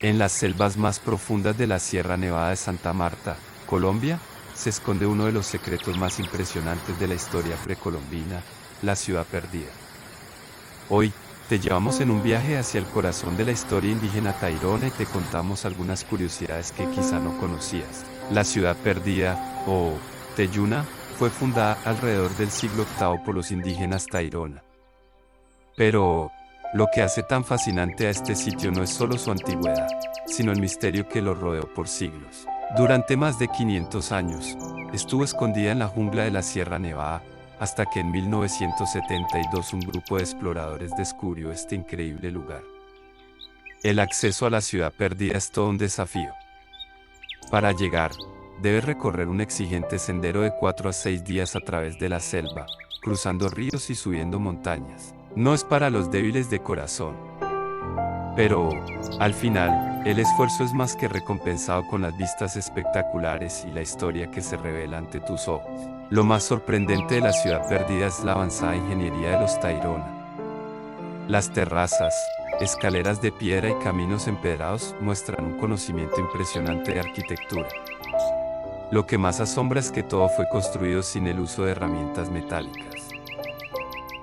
En las selvas más profundas de la Sierra Nevada de Santa Marta, Colombia, se esconde uno de los secretos más impresionantes de la historia precolombina, la ciudad perdida. Hoy, te llevamos en un viaje hacia el corazón de la historia indígena tairona y te contamos algunas curiosidades que quizá no conocías. La ciudad perdida, o Teyuna, fue fundada alrededor del siglo VIII por los indígenas tairona. Pero, lo que hace tan fascinante a este sitio no es solo su antigüedad, sino el misterio que lo rodeó por siglos. Durante más de 500 años, estuvo escondida en la jungla de la Sierra Nevada, hasta que en 1972 un grupo de exploradores descubrió este increíble lugar. El acceso a la ciudad perdida es todo un desafío. Para llegar, debes recorrer un exigente sendero de 4 a 6 días a través de la selva, cruzando ríos y subiendo montañas. No es para los débiles de corazón. Pero, al final, el esfuerzo es más que recompensado con las vistas espectaculares y la historia que se revela ante tus ojos. Lo más sorprendente de la ciudad perdida es la avanzada ingeniería de los tairona. Las terrazas, escaleras de piedra y caminos empedrados muestran un conocimiento impresionante de arquitectura. Lo que más asombra es que todo fue construido sin el uso de herramientas metálicas.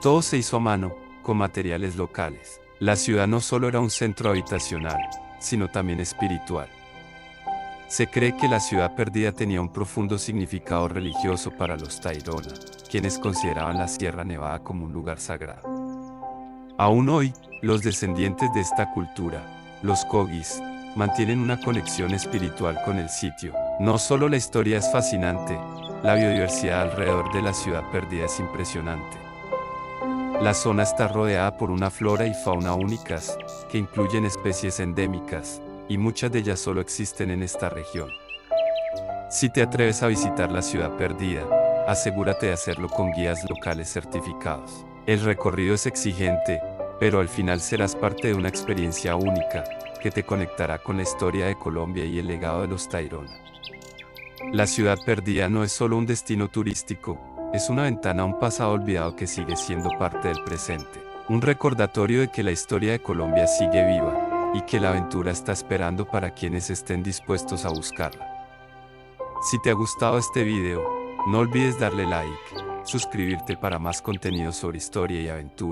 Todo se hizo a mano, con materiales locales. La ciudad no solo era un centro habitacional, sino también espiritual. Se cree que la ciudad perdida tenía un profundo significado religioso para los tairona, quienes consideraban la Sierra Nevada como un lugar sagrado. Aún hoy, los descendientes de esta cultura, los Kogis, mantienen una conexión espiritual con el sitio. No solo la historia es fascinante, la biodiversidad alrededor de la ciudad perdida es impresionante. La zona está rodeada por una flora y fauna únicas, que incluyen especies endémicas, y muchas de ellas solo existen en esta región. Si te atreves a visitar la ciudad perdida, asegúrate de hacerlo con guías locales certificados. El recorrido es exigente, pero al final serás parte de una experiencia única, que te conectará con la historia de Colombia y el legado de los tairona. La ciudad perdida no es solo un destino turístico, es una ventana a un pasado olvidado que sigue siendo parte del presente. Un recordatorio de que la historia de Colombia sigue viva, y que la aventura está esperando para quienes estén dispuestos a buscarla. Si te ha gustado este video, no olvides darle like, suscribirte para más contenido sobre historia y aventura.